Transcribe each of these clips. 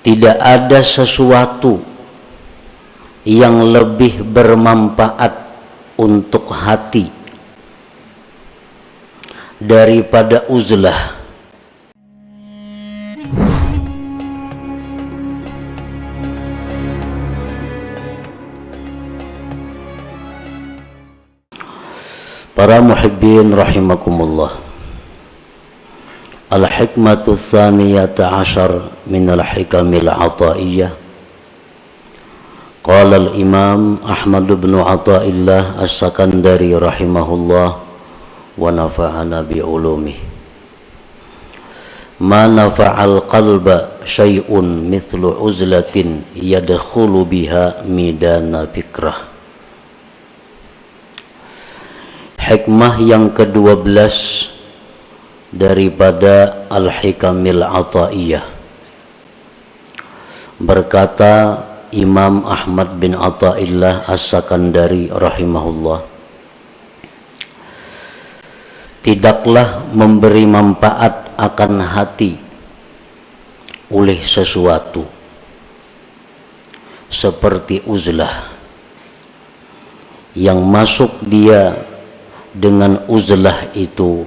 tidak ada sesuatu yang lebih bermanfaat untuk hati daripada uzlah. Para muhibbin rahimakumullah, al-hikmatu tsaniyata ashar min al-hikamil ataiyah. Qala al-imam Ahmad bin Athaillah as-Sakandari rahimahullah wa nafa'ana bi ulumih. Ma nafa'al qalba syai'un mithlu uzlatin yadkhulu biha midana fikrah. Hikmah yang ke-12 daripada Al-Hikamil Athaiyah. Berkata Imam Ahmad bin Athaillah As-Sakandari rahimahullah, tidaklah memberi manfaat akan hati oleh sesuatu seperti uzlah yang masuk dia dengan uzlah itu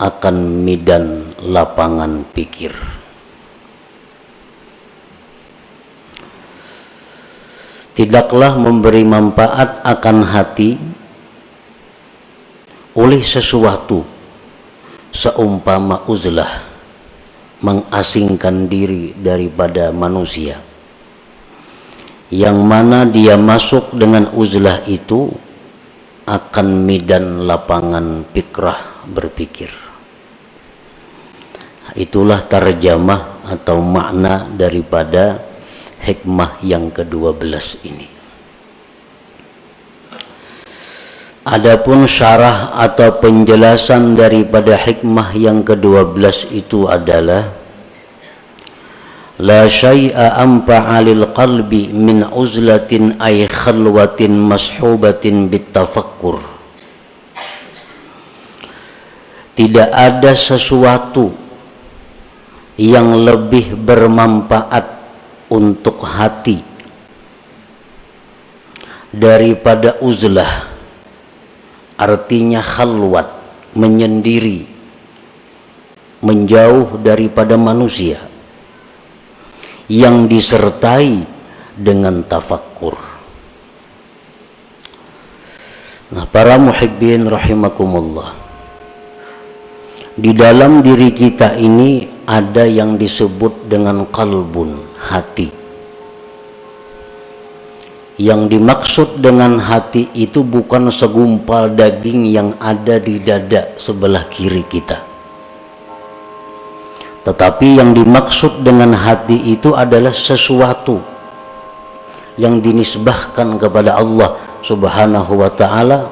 akan midan lapangan pikir. Tidaklah memberi manfaat akan hati oleh sesuatu seumpama uzlah mengasingkan diri daripada manusia, yang mana dia masuk dengan uzlah itu akan midan lapangan fikrah, berpikir. Itulah tarjamah atau makna daripada hikmah yang ke-12 ini. Adapun syarah atau penjelasan daripada hikmah yang ke-12 itu adalah la syai'a anfa'a lil qalbi min uzlatin ay khalwatin mashubatin bitafakkur. Tidak ada sesuatu yang lebih bermanfaat untuk hati daripada uzlah, artinya khalwat, menyendiri, menjauh daripada manusia, yang disertai dengan tafakkur. Nah, para muhibbin rahimakumullah, di dalam diri kita ini ada yang disebut dengan qalbun, hati. Yang dimaksud dengan hati itu bukan segumpal daging yang ada di dada sebelah kiri kita, tetapi yang dimaksud dengan hati itu adalah sesuatu yang dinisbahkan kepada Allah Subhanahu wa ta'ala,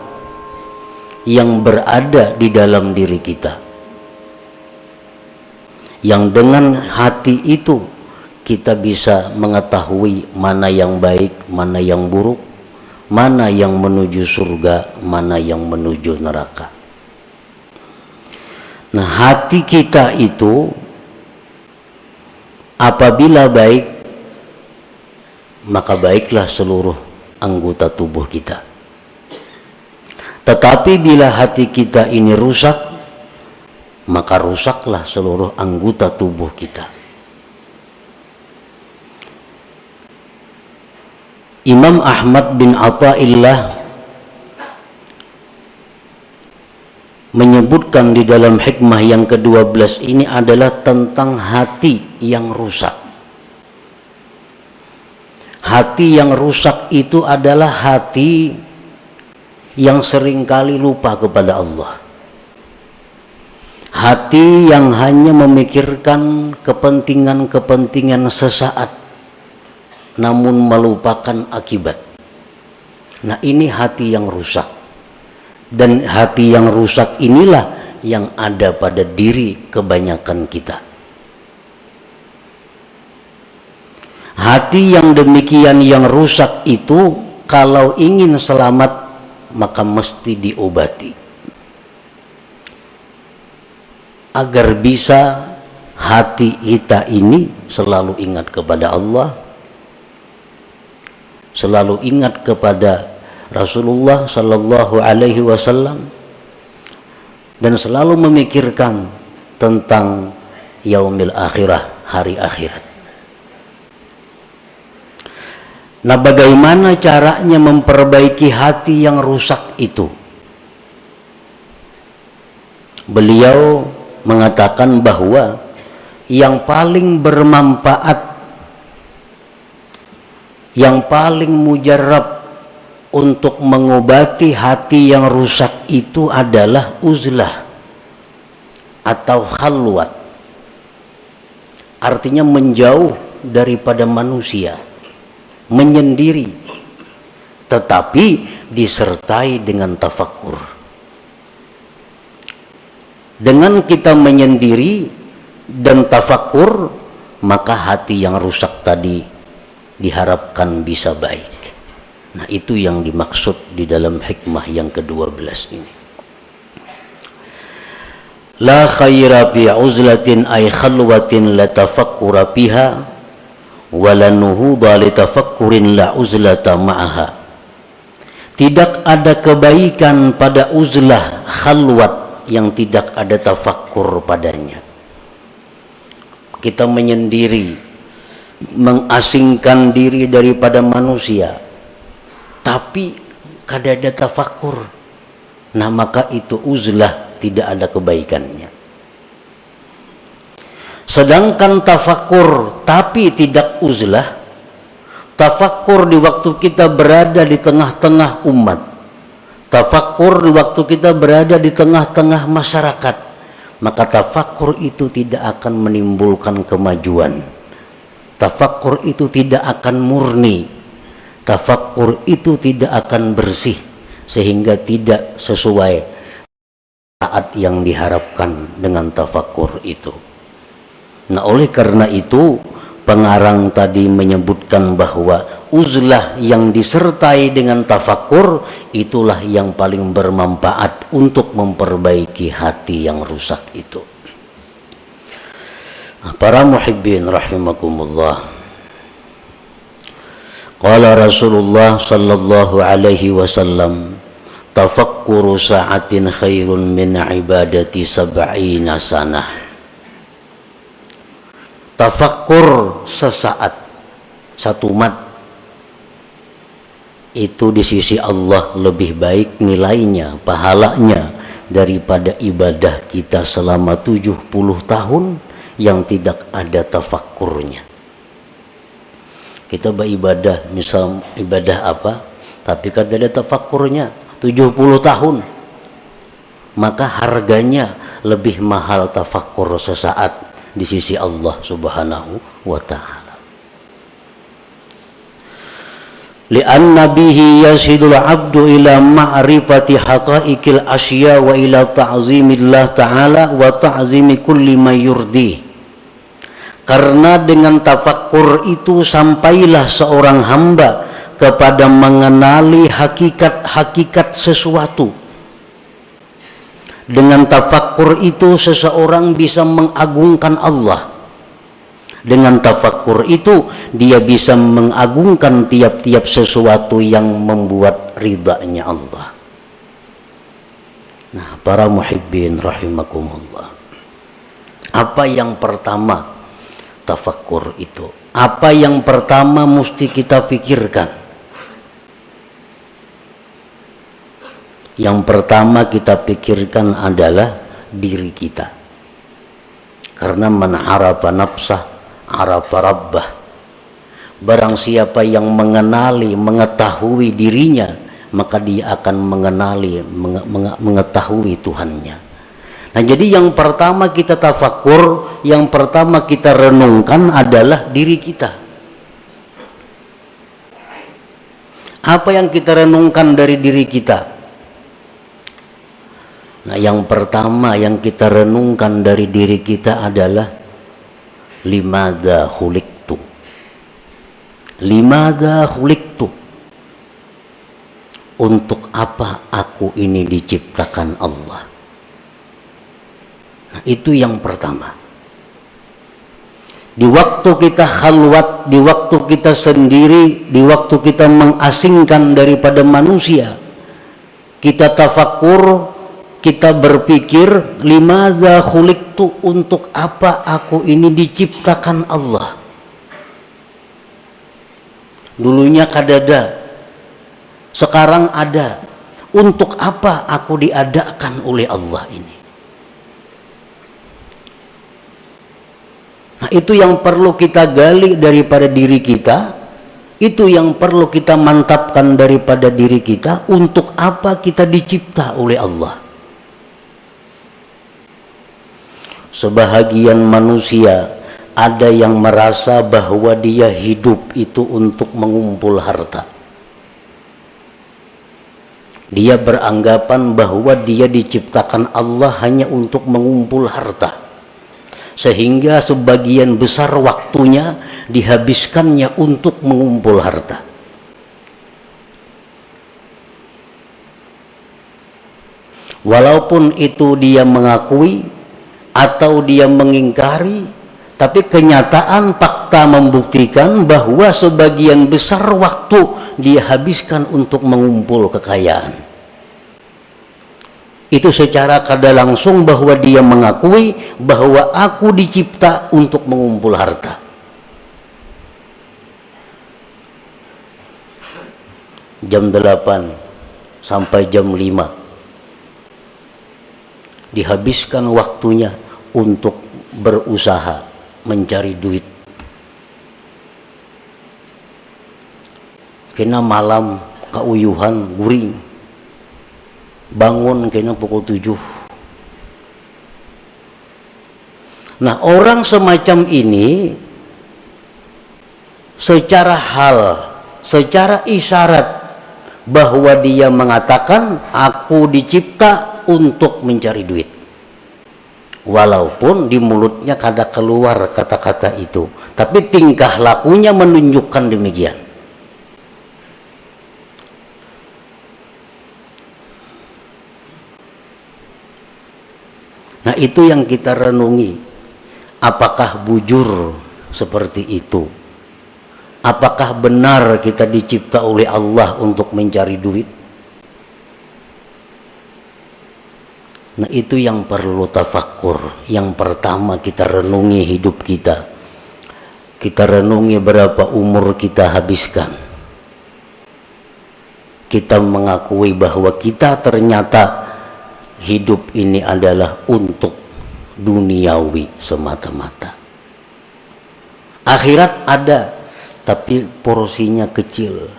yang berada di dalam diri kita, yang dengan hati itu kita bisa mengetahui mana yang baik, mana yang buruk, mana yang menuju surga, mana yang menuju neraka. Nah, hati kita itu apabila baik, maka baiklah seluruh anggota tubuh kita. Tetapi bila hati kita ini rusak, maka rusaklah seluruh anggota tubuh kita. Imam Ahmad bin Athaillah menyebutkan di dalam hikmah yang ke-12 ini adalah tentang hati yang rusak. Hati yang rusak itu adalah hati yang seringkali lupa kepada Allah. Hati yang hanya memikirkan kepentingan-kepentingan sesaat, namun melupakan akibat. Nah, ini hati yang rusak. Dan hati yang rusak inilah yang ada pada diri kebanyakan kita. Hati yang demikian yang rusak itu kalau ingin selamat maka mesti diobati, agar bisa hati kita ini selalu ingat kepada Allah, selalu ingat kepada Rasulullah sallallahu alaihi wasallam, dan selalu memikirkan tentang yaumil akhirah, hari akhirat. Nah, bagaimana caranya memperbaiki hati yang rusak itu? Beliau mengatakan bahwa yang paling bermanfaat, yang paling mujarab untuk mengobati hati yang rusak itu adalah uzlah atau khalwat. Artinya menjauh daripada manusia, menyendiri, tetapi disertai dengan tafakkur. Dengan kita menyendiri dan tafakkur, maka hati yang rusak tadi diharapkan bisa baik. Nah, itu yang dimaksud di dalam hikmah yang ke-12 ini. La khaira fi uzlatin ay khalwatin la tafakkura fiha wa la nuhuda li tafakkurin la uzlata ma'aha. Tidak ada kebaikan pada uzlah, khalwat, yang tidak ada tafakkur padanya. Kita menyendiri, mengasingkan diri daripada manusia, tapi kada ada tafakkur. Nah, maka itu uzlah, tidak ada kebaikannya. Sedangkan tafakkur tapi tidak uzlah, tafakkur di waktu kita berada di tengah-tengah umat, tafakkur di waktu kita berada di tengah-tengah masyarakat, maka tafakkur itu tidak akan menimbulkan kemajuan. Tafakkur itu tidak akan murni. Tafakkur itu tidak akan bersih, sehingga tidak sesuai saat yang diharapkan dengan tafakkur itu. Nah, oleh karena itu pengarang tadi menyebutkan bahwa uzlah yang disertai dengan tafakkur itulah yang paling bermanfaat untuk memperbaiki hati yang rusak itu. Nah, para muhibbin rahimakumullah, qala Rasulullah sallallahu alaihi wasallam, tafakkuru sa'atin khairun min ibadati sab'ina sanah. Tafakkur sesaat, satu mat, itu di sisi Allah lebih baik nilainya, pahalanya, daripada ibadah kita selama 70 tahun yang tidak ada tafakkurnya. Kita beribadah, misal ibadah apa, tapi kada ada tafakkurnya 70 tahun, maka harganya lebih mahal tafakkur sesaat di sisi Allah subhanahu wa ta'ala. Lianna bihi yasidul abdu ila ma'rifati haqaiqil asya wa ila ta'zimillah ta'ala wa ta'zimi kulli ma yurdi. Karena dengan tafakkur itu sampailah seorang hamba kepada mengenali hakikat-hakikat sesuatu. Dengan tafakkur itu seseorang bisa mengagungkan Allah. Dengan tafakkur itu dia bisa mengagungkan tiap-tiap sesuatu yang membuat ridhanya Allah. Nah, para muhibbin rahimakumullah, apa yang pertama tafakkur itu? Apa yang pertama mesti kita pikirkan? Yang pertama kita pikirkan adalah diri kita. Karena man arafa nafsah arafa rabbah. Barang siapa yang mengenali, mengetahui dirinya, maka dia akan mengenali, mengetahui Tuhannya. Nah, jadi yang pertama kita tafakkur, yang pertama kita renungkan adalah diri kita. Apa yang kita renungkan dari diri kita? Nah, yang pertama yang kita renungkan dari diri kita adalah limadza khuliqtu. Limadza khuliqtu. Untuk apa aku ini diciptakan Allah? Nah, itu yang pertama. Di waktu kita khalwat, di waktu kita sendiri, di waktu kita mengasingkan daripada manusia, kita tafakkur, kita berpikir, limadza khuliqtu, untuk apa aku ini diciptakan Allah. Dulunya kadada, sekarang ada. Untuk apa aku diadakan oleh Allah ini? Nah, itu yang perlu kita gali daripada diri kita, itu yang perlu kita mantapkan daripada diri kita. Untuk apa kita dicipta oleh Allah? Sebahagian manusia ada yang merasa bahwa dia hidup itu untuk mengumpul harta. Dia beranggapan bahwa dia diciptakan Allah hanya untuk mengumpul harta, sehingga sebagian besar waktunya dihabiskannya untuk mengumpul harta. Walaupun itu dia mengakui atau dia mengingkari, tapi kenyataan fakta membuktikan bahwa sebagian besar waktu dia habiskan untuk mengumpul kekayaan. Itu secara kada langsung bahwa dia mengakui bahwa aku dicipta untuk mengumpul harta. Jam 8 sampai jam 5 dihabiskan waktunya untuk berusaha mencari duit. Kena malam kauyuhan guring, bangun kena pukul 7. Nah, orang semacam ini secara hal, secara isyarat bahwa dia mengatakan aku dicipta untuk mencari duit, walaupun di mulutnya kada keluar kata-kata itu, tapi tingkah lakunya menunjukkan demikian. Nah, itu yang kita renungi. Apakah bujur seperti itu? Apakah benar kita dicipta oleh Allah untuk mencari duit? Nah, itu yang perlu tafakkur. Yang pertama kita renungi hidup kita. Kita renungi berapa umur kita habiskan. Kita mengakui bahwa kita ternyata hidup ini adalah untuk duniawi semata-mata. Akhirat ada, tapi porsinya kecil,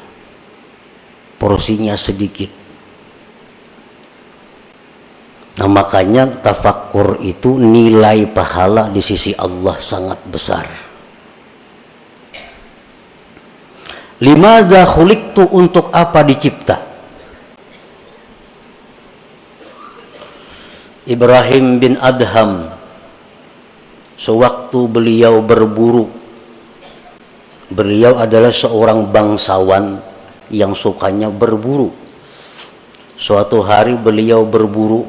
porsinya sedikit. Nah, makanya tafakkur itu nilai pahala di sisi Allah sangat besar. Limadza khuliqtu, untuk apa dicipta? Ibrahim bin Adham, sewaktu beliau berburu, beliau adalah seorang bangsawan yang sukanya berburu. Suatu hari beliau berburu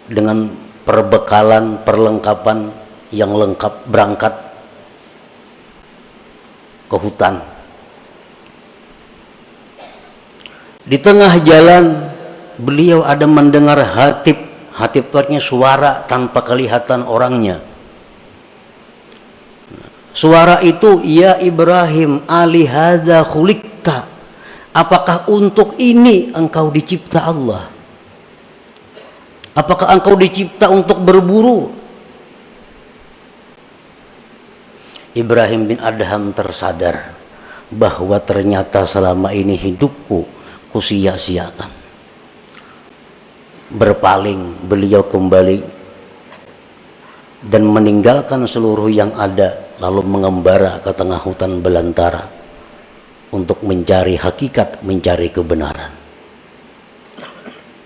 dengan perbekalan, perlengkapan yang lengkap, berangkat ke hutan. Di tengah jalan beliau ada mendengar hatib. Hatib itu artinya suara tanpa kelihatan orangnya. Suara itu, ya Ibrahim, alihadza khuliqta, apakah untuk ini engkau dicipta Allah? Apakah engkau dicipta untuk berburu? Ibrahim bin Adham tersadar bahwa ternyata selama ini hidupku kusia-siakan. Berpaling beliau kembali dan meninggalkan seluruh yang ada, lalu mengembara ke tengah hutan belantara untuk mencari hakikat, mencari kebenaran.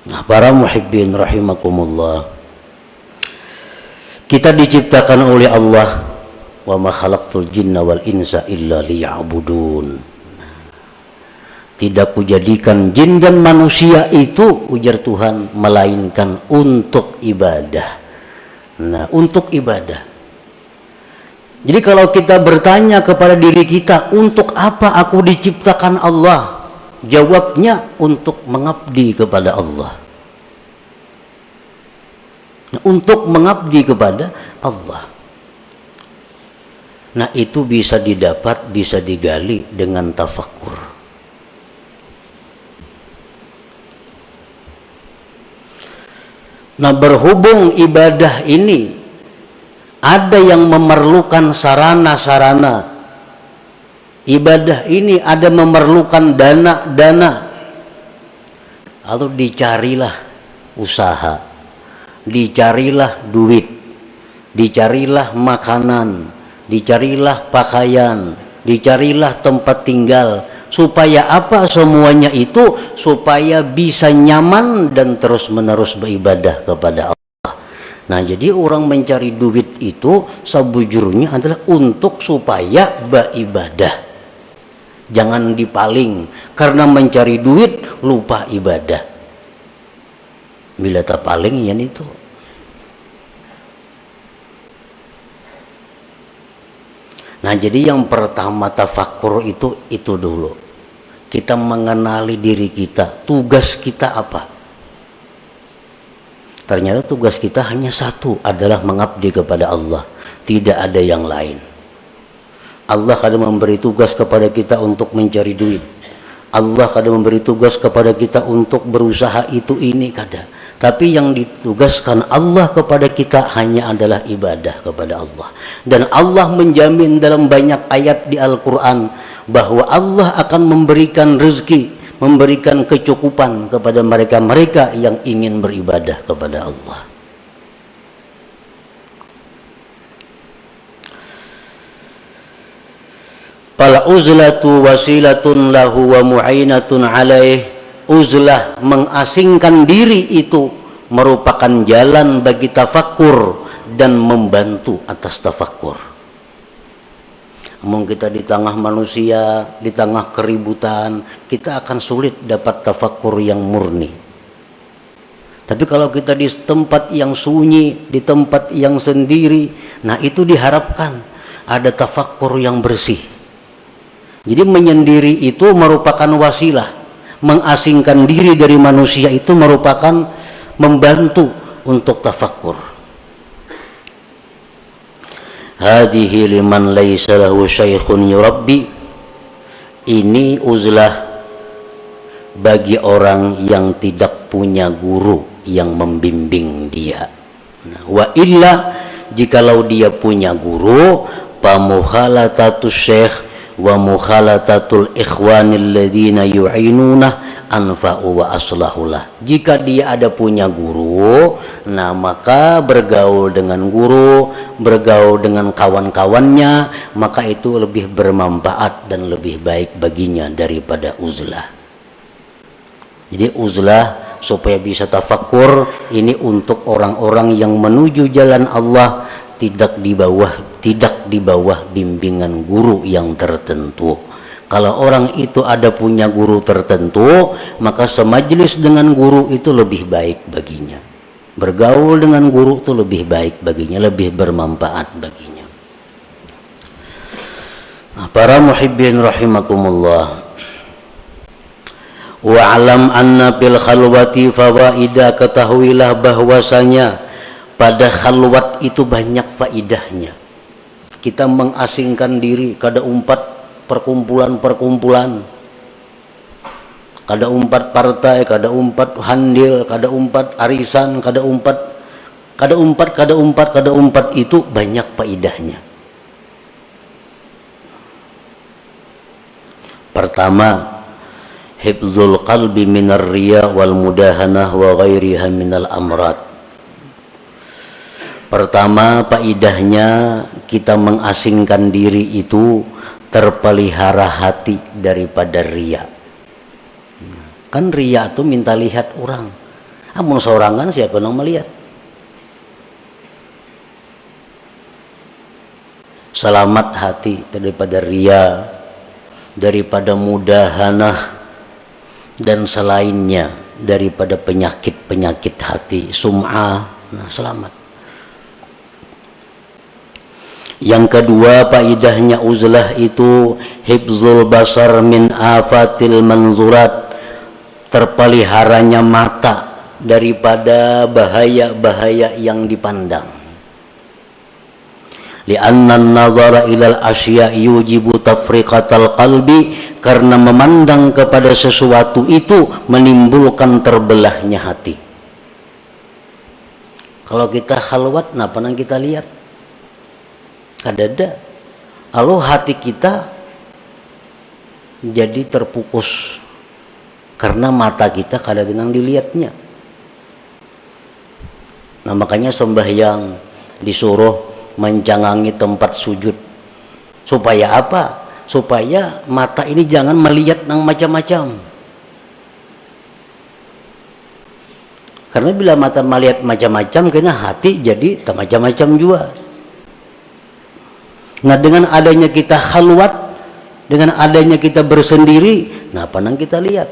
Nah, para muhibbin rahimakumullah, kita diciptakan oleh Allah, wa ma khalaqtul jinna wal insa illa liya'budun. Tidak kujadikan jin dan manusia itu, ujar Tuhan, melainkan untuk ibadah. Nah, untuk ibadah. Jadi kalau kita bertanya kepada diri kita, untuk apa aku diciptakan Allah? Jawabnya, untuk mengabdi kepada Allah. Untuk mengabdi kepada Allah. Nah, itu bisa didapat, bisa digali dengan tafakkur. Nah, berhubung ibadah ini ada yang memerlukan sarana-sarana, ibadah ini ada memerlukan dana-dana, lalu dicarilah usaha, dicarilah duit, dicarilah makanan, dicarilah pakaian, dicarilah tempat tinggal. Supaya apa semuanya itu? Supaya bisa nyaman dan terus-menerus beribadah kepada Allah. Nah, jadi orang mencari duit itu sebujurnya adalah untuk supaya beribadah. Jangan dipaling, karena mencari duit lupa ibadah. Bila tak paling yan itu. Nah, jadi yang pertama tafakkur itu dulu. Kita mengenali diri kita, tugas kita apa? Ternyata tugas kita hanya satu, adalah mengabdi kepada Allah. Tidak ada yang lain. Allah kadang memberi tugas kepada kita untuk mencari duit. Allah kadang memberi tugas kepada kita untuk berusaha itu ini kadang. Tapi yang ditugaskan Allah kepada kita hanya adalah ibadah kepada Allah. Dan Allah menjamin dalam banyak ayat di Al-Quran bahwa Allah akan memberikan rezeki, memberikan kecukupan kepada mereka-mereka yang ingin beribadah kepada Allah. Fal uzlatu wasilatun lahu wa mu'inatun alaih. Uzlah, mengasingkan diri, itu merupakan jalan bagi tafakkur dan membantu atas tafakkur. Namun kita di tengah manusia, di tengah keributan, kita akan sulit dapat tafakkur yang murni. Tapi kalau kita di tempat yang sunyi, di tempat yang sendiri, nah itu diharapkan ada tafakkur yang bersih. Jadi menyendiri itu merupakan wasilah. Mengasingkan diri dari manusia itu merupakan membantu untuk tafakkur. Hadhihi liman laisa lahu syaikhun yurabbi. Ini uzlah bagi orang yang tidak punya guru yang membimbing dia. Wa illa, jikalau dia punya guru, fa mukhalatatus syekh wa mukhalatatul ikhwanil ladzina yu'inunah anfa'u wa aslahulah. Jika dia ada punya guru, nah maka bergaul dengan guru, bergaul dengan kawan-kawannya, maka itu lebih bermanfaat dan lebih baik baginya daripada uzlah. Jadi uzlah supaya bisa tafakkur ini untuk orang-orang yang menuju jalan Allah, tidak di bawah bimbingan guru yang tertentu. Kalau orang itu ada punya guru tertentu, maka semajlis dengan guru itu lebih baik baginya. Bergaul dengan guru itu lebih baik baginya, lebih bermanfaat baginya. Nah, para muhibbin rahimakumullah. Wa'alam anna bil khalwati fawaida, ketahuilah bahwasanya pada khalwat itu banyak faidahnya. Kita mengasingkan diri, kada umpat perkumpulan-perkumpulan, kada umpat partai, kada umpat handil, kada umpat arisan, kada umpat itu banyak faidahnya. Pertama, hifzul qalbi minar riya wal mudahanah wa ghairiha minal amrad. Pertama, faidahnya kita mengasingkan diri itu terpelihara hati daripada riya. Kan riya itu minta lihat orang. Amun seorangan siapa yang melihat? Selamat hati daripada riya, daripada mudahanah dan selainnya daripada penyakit-penyakit hati, sum'ah. Nah, selamat. Yang kedua, faedahnya uzlah itu hifzul basar min afatil manzurat, terpeliharanya mata daripada bahaya-bahaya yang dipandang. Li'anna an-nazara ilal asya yujibu tafriqatal qalbi, karena memandang kepada sesuatu itu menimbulkan terbelahnya hati. Kalau kita khalwat, napa nang kita lihat? Kadada. Lalu hati kita jadi terpukus karena mata kita kadang-kadang dilihatnya. Nah, makanya sembahyang disuruh menjangangi tempat sujud. Supaya apa? Supaya mata ini jangan melihat nang macam-macam. Karena bila mata melihat macam-macam, kena hati jadi tak macam-macam juga. Nah, dengan adanya kita khalwat, dengan adanya kita bersendiri, nah apa nang kita lihat?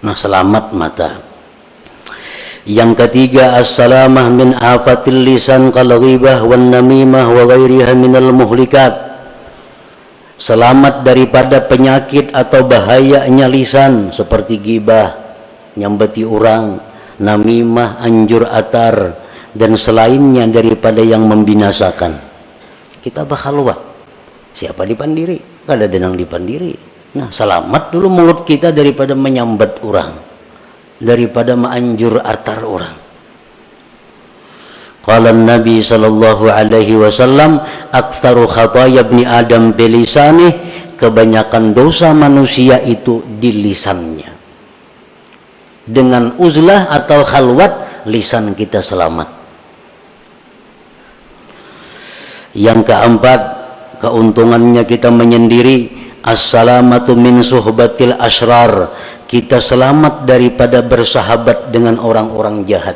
Nah, selamat mata. Yang ketiga, as-salamah min afatil lisan kal ghibah wan namimah wa ghairiha minal muhlikat. Selamat daripada penyakit atau bahayanya lisan seperti ghibah, nyambeti orang, namimah, anjur atar, dan selainnya daripada yang membinasakan. Kita bakhalwat, siapa dipandiri? Kada denang dipandiri. Nah, selamat dulu mulut kita daripada menyambat orang, daripada menganjur atar orang. Qala Nabi sallallahu alaihi wasallam, aktsaru khataya ibni Adam bilisanih, kebanyakan dosa manusia itu di lisannya. Dengan uzlah atau khalwat, lisan kita selamat. Yang keempat, keuntungannya kita menyendiri, as-salamatu min suhbatil asrar, kita selamat daripada bersahabat dengan orang-orang jahat.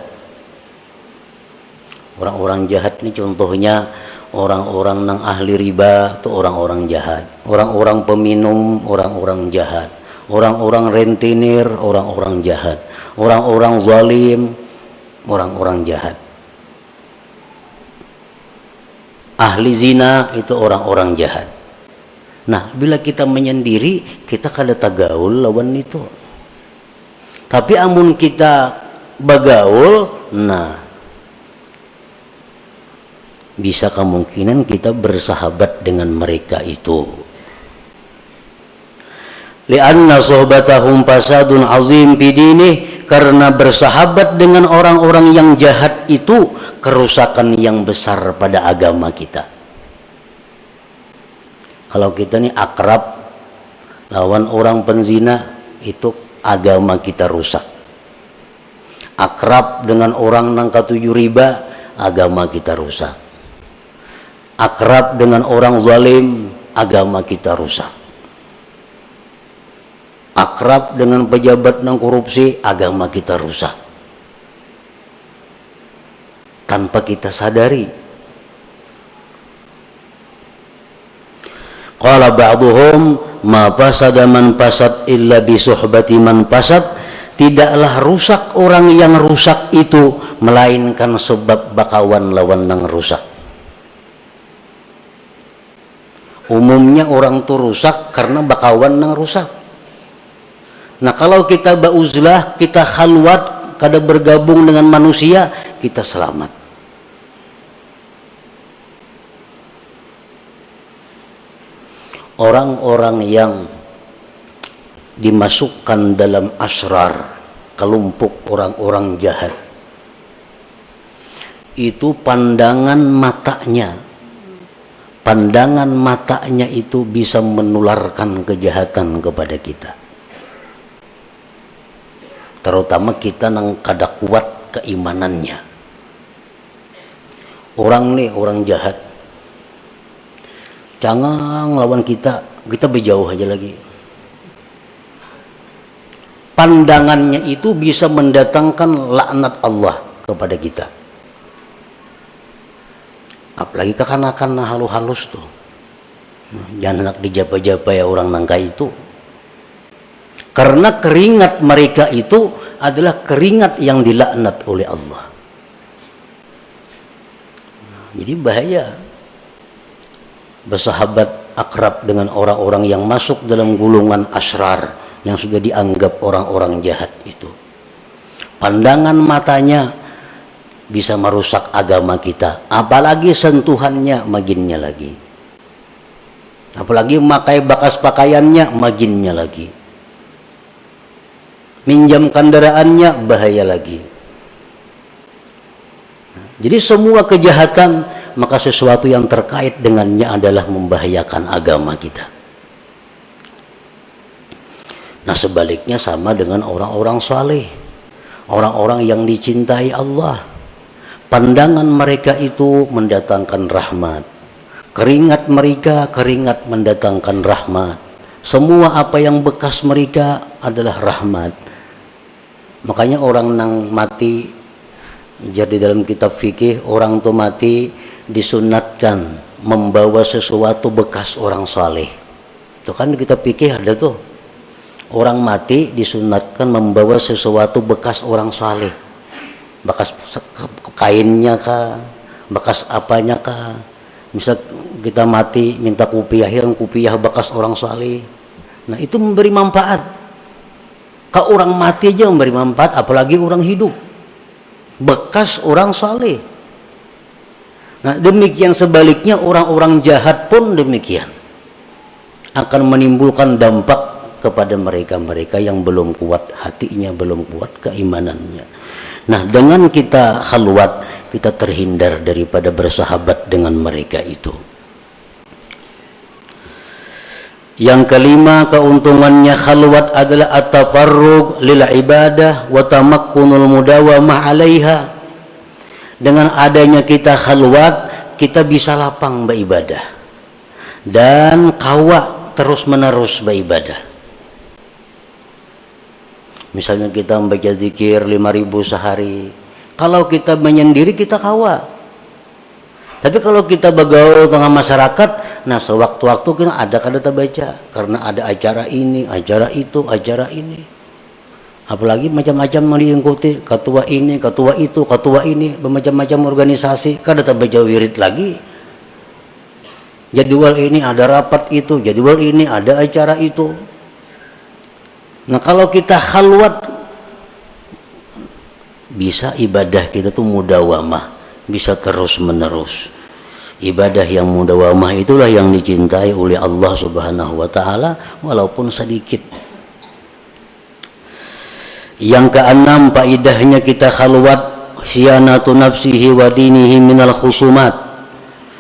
Orang-orang jahat ini contohnya orang-orang nang ahli riba, itu orang-orang jahat. Orang-orang peminum, orang-orang jahat. Orang-orang rentenir, orang-orang jahat. Orang-orang zalim, orang-orang jahat. Ahli zina itu orang-orang jahat. Nah, bila kita menyendiri, kita kada tagaul lawan itu. Tapi amun kita bagaul, nah bisa kemungkinan kita bersahabat dengan mereka itu. Li'anna suhbatahum fasadun azim bidinih, karena bersahabat dengan orang-orang yang jahat itu kerusakan yang besar pada agama kita. Kalau kita nih akrab lawan orang penzina, itu agama kita rusak. Akrab dengan orang nang katuju riba, agama kita rusak. Akrab dengan orang zalim, agama kita rusak. Akrab dengan pejabat nang korupsi, agama kita rusak. Tanpa kita sadari. Qala ba'duhum ma fasada man fasad illa bi suhbati man fasad, tidaklah rusak orang yang rusak itu melainkan sebab bakawan lawan nang rusak. Umumnya orang tuh rusak karena bakawan nang rusak. Nah, kalau kita bauzlah, kita khalwat, kada bergabung dengan manusia, kita selamat. Orang-orang yang dimasukkan dalam asrar, kelompok orang-orang jahat, itu pandangan matanya itu bisa menularkan kejahatan kepada kita. Terutama kita nang kada kuat keimanannya. Orang nih, orang jahat, jangan lawan kita berjauh aja lagi. Pandangannya itu bisa mendatangkan laknat Allah kepada kita. Apalagi kekanakan halus-halus tuh. Jangan nak dijapa-japa ya orang nangka itu. Karena keringat mereka itu adalah keringat yang dilaknat oleh Allah. Jadi bahaya. bersahabat akrab dengan orang-orang yang masuk dalam gulungan asrar yang sudah dianggap orang-orang jahat itu. Pandangan matanya bisa merusak agama kita, apalagi sentuhannya maginnya lagi, apalagi memakai bekas pakaiannya maginnya lagi, minjam kendaraannya bahaya lagi. Jadi semua kejahatan, maka sesuatu yang terkait dengannya adalah membahayakan agama kita. Nah sebaliknya sama dengan orang-orang saleh, orang-orang yang dicintai Allah. Pandangan mereka itu mendatangkan rahmat, keringat mereka keringat mendatangkan rahmat. Semua apa yang bekas mereka adalah rahmat. Makanya orang nang mati, jadi dalam kitab fikih, orang tuh mati disunatkan membawa sesuatu bekas orang saleh. Itu kan kitab fikih ada tuh, orang mati disunatkan membawa sesuatu bekas orang saleh, bekas kainnya kah, bekas apanya kah. Misal kita mati minta kupiah, kupiah bekas orang saleh. Nah itu memberi manfaat. Kalau orang mati aja memberi manfaat, apalagi orang hidup, bekas orang saleh. Nah demikian sebaliknya orang-orang jahat pun demikian, akan menimbulkan dampak kepada mereka-mereka yang belum kuat hatinya, belum kuat keimanannya. Nah dengan kita khalwat, kita terhindar daripada bersahabat dengan mereka itu. Yang kelima, keuntungannya khalwat adalah at-tafarrug lil ibadah wa tamakkunul mudawamah 'alaiha. Dengan adanya kita khalwat, kita bisa lapang beribadah dan kawa terus-menerus beribadah. Misalnya kita membaca zikir 5.000 sehari. Kalau kita menyendiri kita kawa. Tapi kalau kita bergaul tengah masyarakat, nah sewaktu-waktu kita ada kita baca, karena ada acara ini, acara itu, acara ini. Apalagi macam-macam yang diikuti, ketua ini, ketua itu, ketua ini, bermacam-macam organisasi, kada baca wirid lagi. Jadwal ini ada rapat itu, jadwal ini ada acara itu. Nah kalau kita khalwat, bisa ibadah kita tuh mudawamah, bisa terus menerus. Ibadah yang mudawamah itulah yang dicintai oleh Allah Subhanahu wa taala walaupun sedikit. Yang keenam, faedahnya kita khalwat siyanatu nafsihi wa dinihi minal khusumat.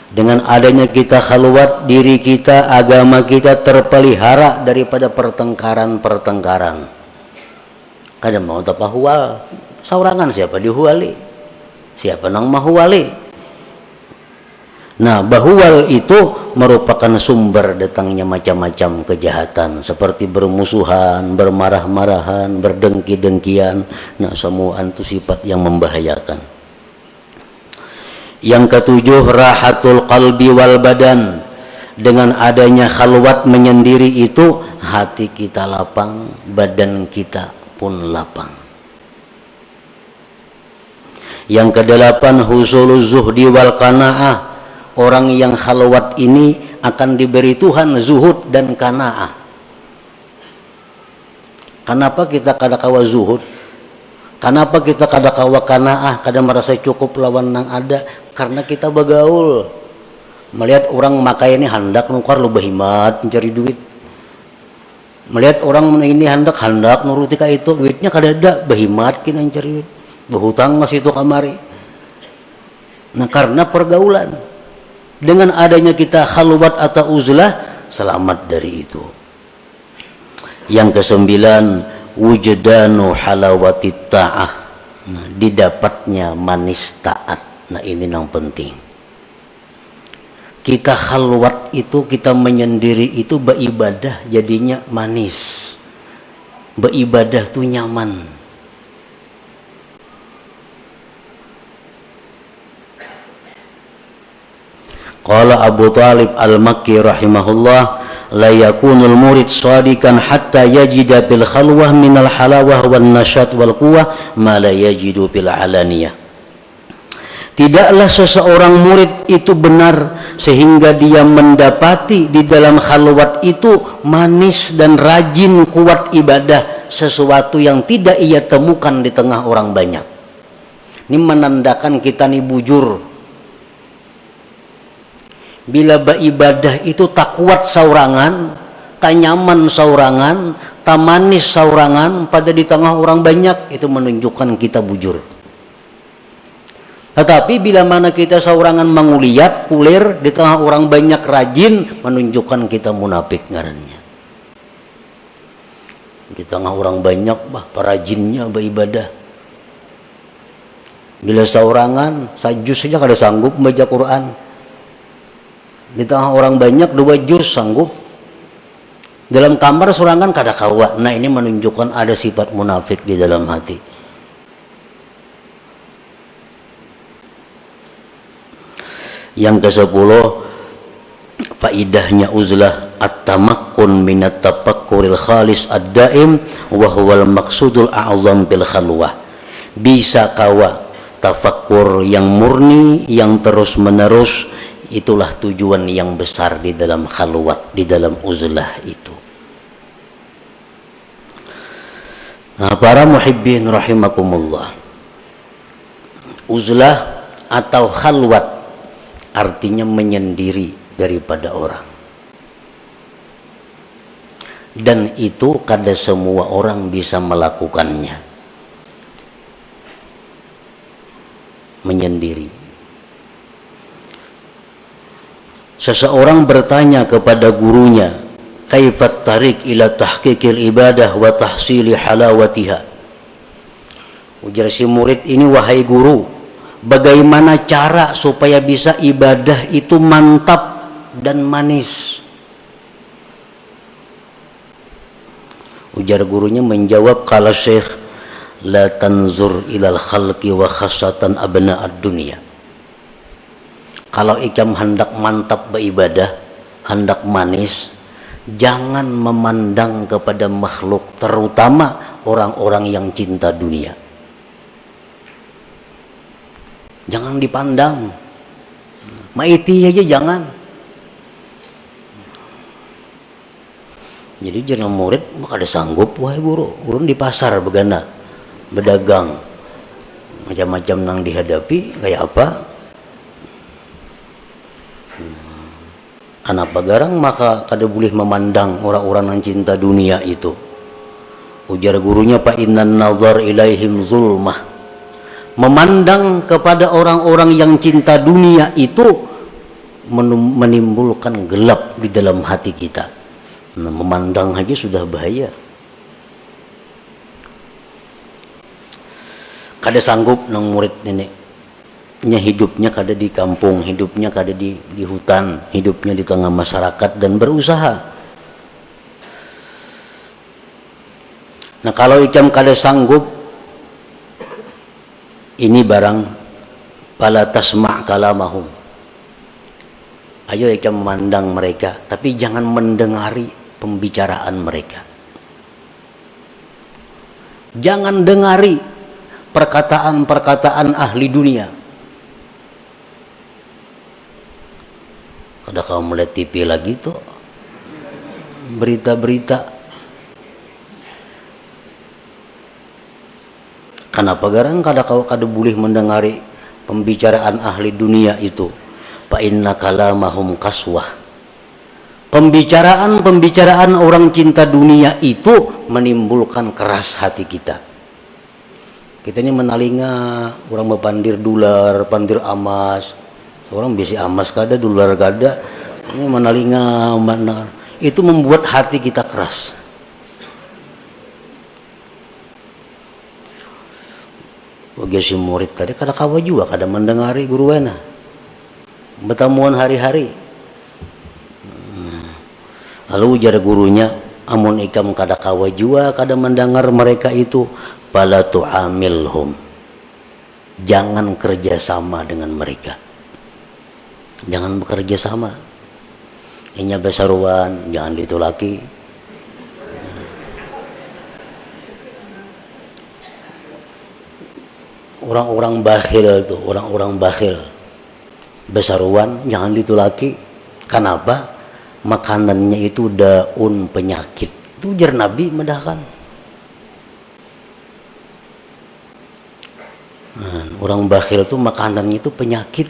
Dengan adanya kita khalwat, diri kita, agama kita terpelihara daripada pertengkaran-pertengkaran. Kadang mau tapahual, saurangan siapa dihuali, siapa nang mahuali. Nah, bahuwal itu merupakan sumber datangnya macam-macam kejahatan, seperti bermusuhan, bermarah-marahan, berdengki-dengkian. Nah, semua itu sifat yang membahayakan. Yang ketujuh, rahatul qalbi wal badan. Dengan adanya khalwat menyendiri itu, hati kita lapang, badan kita pun lapang. Yang kedelapan, husuluz zuhdi wal qanaah. Orang yang khalwat ini akan diberi Tuhan zuhud dan qanaah. Kenapa kita kada kawa zuhud? Kenapa kita kada kawa qanaah, kada merasa cukup lawan nang ada? Karena kita bergaul, melihat orang makai ini hendak nukar lu berhimat mencari duit. Melihat orang ini hendak nuruti ka itu, duitnya kada ada, berhimat kina mencari duit. Berhutang masih itu kamari. Nah karena pergaulan. Dengan adanya kita khalwat atau uzlah, selamat dari itu. Yang kesembilan, wujdanu halawatit ta'ah. Nah, didapatnya manis taat. Nah ini yang penting. Kita khalwat itu, kita menyendiri itu beribadah jadinya manis. Beribadah tuh nyaman. Qala Abu Talib al-Makki rahimahullah, la yakunul murid shadikan hatta yajida bil khalwah minal halawah wan nasyat wal quwwah ma la yajidu bil alaniyah. Tidaklah seseorang murid itu benar sehingga dia mendapati di dalam khalwat itu manis dan rajin kuat ibadah, sesuatu yang tidak ia temukan di tengah orang banyak. Ini menandakan kita nih bujur. Bila beribadah itu tak kuat saurangan, tak nyaman saurangan, tak manis saurangan pada di tengah orang banyak, itu menunjukkan kita bujur. Tetapi bila mana kita saurangan menguliat, kulir di tengah orang banyak rajin, menunjukkan kita munafik ngarannya. Di tengah orang banyak perajinnya beribadah. Bila saurangan sajus saja kada sanggup membaca Quran. Di tengah orang banyak 2 juz sanggup. Dalam kamar saurangan kada kawa. Nah, ini menunjukkan ada sifat munafik di dalam hati. Yang ke-10, faidahnya uzlah at-tamakkun minat tafakkuril khalis ad-daim wa huwal maqsudul a'zam bil khalwah. Bisa kawa tafakkur yang murni, yang terus menerus, itulah tujuan yang besar di dalam khalwat, di dalam uzlah itu. Nah, para muhibbin rahimakumullah, uzlah atau khalwat artinya menyendiri daripada orang, dan itu kada semua orang bisa melakukannya. Menyendiri. Seseorang bertanya kepada gurunya, kaifat tarik ila tahqiqil ibadah wa tahsili halawatiha. Ujar si murid ini, wahai guru, bagaimana cara supaya bisa ibadah itu mantap dan manis? Ujar gurunya menjawab, kala syekh, la tanzur ilal khalqi wa khassatan abna'ad dunya. Kalau ikam hendak mantap beribadah, hendak manis, jangan memandang kepada makhluk, terutama orang-orang yang cinta dunia. Jangan dipandang, maiti aja jangan. Jadi jangan murid maka ada sanggup, wahai guru, urun di pasar begana, berdagang, macam-macam nang dihadapi kayak apa. Kenapa garang maka kada boleh memandang orang-orang yang cinta dunia itu. Ujar gurunya, fa innan nazar ilaihim zulmah. Memandang kepada orang-orang yang cinta dunia itu menimbulkan gelap di dalam hati kita. Nah, memandang aja sudah bahaya. Kada sanggup nang murid ini, hidupnya kada di kampung, hidupnya kada di hutan, hidupnya di tengah masyarakat dan berusaha. Nah, kalau ikam kada sanggup, ini barang pala tasma' kalamahum. Ayo ikam memandang mereka, tapi jangan mendengari pembicaraan mereka. Jangan dengari perkataan-perkataan ahli dunia. Kada kau melihat TV lagi tuh, berita-berita. Kenapa garang kada boleh mendengari pembicaraan ahli dunia itu? Fa inna kalamahum kaswah. Pembicaraan orang cinta dunia itu menimbulkan keras hati kita. Kita ini menalinga orang berpandir dolar, pandir emas. Orang biasa emas kada, dolar kada. Ini menalinga mana. Itu membuat hati kita keras. Bagi si murid tadi kada kawa juga, kada mendengari guru wana. Bertemuan hari-hari. Lalu ujar gurunya, amun ikam kada kawa juga, kada mendengar mereka itu, fala tu'amilhum. Jangan kerjasama dengan mereka. Jangan bekerja sama. Inya besaruan, jangan ditulaki. orang-orang bakhil tuh, orang-orang bakhil besaruan jangan ditulaki. Kenapa? Makanannya itu daun penyakit. Itu ujar Nabi medahkan. Orang bakhil tuh makanannya itu penyakit.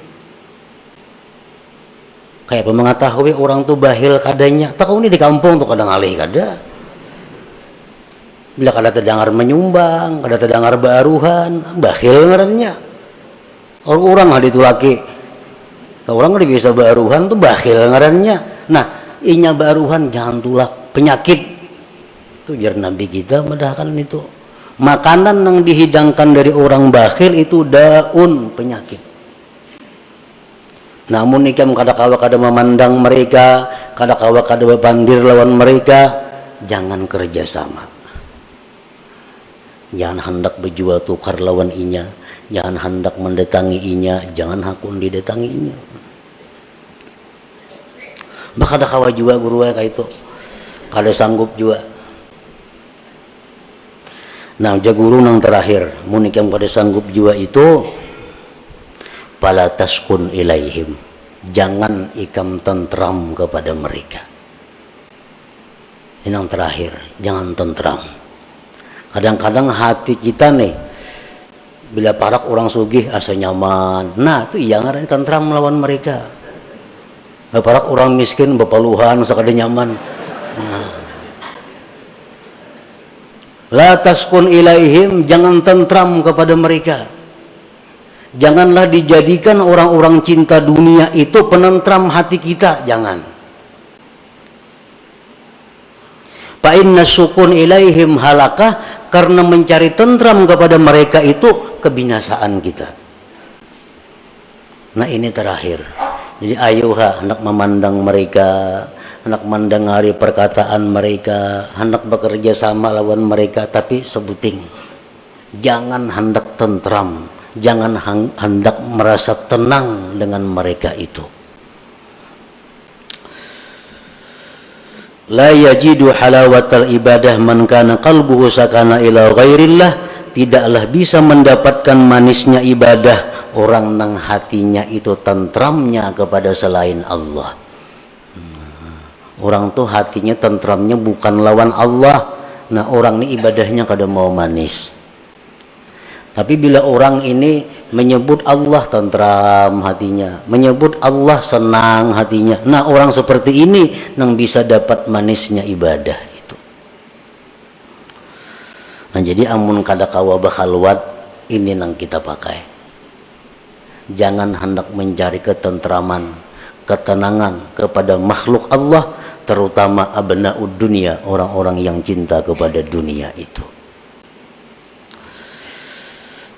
Kayak apa mengetahui orang tuh bakhil kadanya. Tahu ini di kampung tuh kadang alih kada. Bila kada terdengar menyumbang, kada terdengar baruhan, bakhil ngarannya. Orang hadi tulaki. Orang kada bisa baruhan tuh bakhil ngarannya. Nah, inya baruhan jangan tulak penyakit. Itu jar Nabi kita medahkan itu. Makanan yang dihidangkan dari orang bakhil itu daun penyakit. Namun ikam kada-kawa kada memandang mereka, kada-kawa kada bepandir lawan mereka, jangan kerjasama. Jangan hendak berjual tukar lawan inya, jangan hendak mendatangi inya, jangan hakun didatangi inya. Bah kada-kawa juga guru kayak itu, kada sanggup juga. Nah, jaguru nang terakhir, mun ikam kada sanggup juga itu, pala taskun ilaihim, jangan ikam tentram kepada mereka. Ini yang terakhir, jangan tentram. Kadang-kadang hati kita nih, bila parak orang sugih asa nyaman, nah itu iya ngaran tentram melawan mereka. Bila parak orang miskin bepaluhan sakada nyaman. Nah. La taskun ilaihim, jangan tentram kepada mereka. Janganlah dijadikan orang-orang cinta dunia itu penentram hati kita, jangan. Fa inna sukun ilaihim halakah, karena mencari tentram kepada mereka itu kebinasaan kita. Nah ini terakhir. Jadi ayuha hendak memandang mereka, hendak mendengari perkataan mereka, hendak bekerja sama lawan mereka, tapi sebuting. Jangan hendak tentram, jangan hendak merasa tenang dengan mereka itu. La yajidu halawatal ibadah man kana qalbuhu sakana ila ghairillah, tidaklah bisa mendapatkan manisnya ibadah orang nang hatinya itu tentramnya kepada selain Allah. Orang tuh hatinya tentramnya bukan lawan Allah. Nah, orang ini ibadahnya kada mau manis. Tapi bila orang ini menyebut Allah tentram hatinya, menyebut Allah senang hatinya, nah orang seperti ini yang bisa dapat manisnya ibadah itu. Nah jadi amun kada kawa bakhalwat, ini yang kita pakai. Jangan hendak mencari ketentraman, ketenangan kepada makhluk Allah, terutama abnaud dunia, orang-orang yang cinta kepada dunia itu.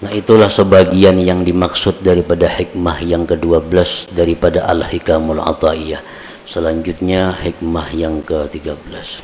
Nah itulah sebagian yang dimaksud daripada hikmah yang ke-12 daripada Al-Hikamul Ata'iyah. Selanjutnya hikmah yang ke-13.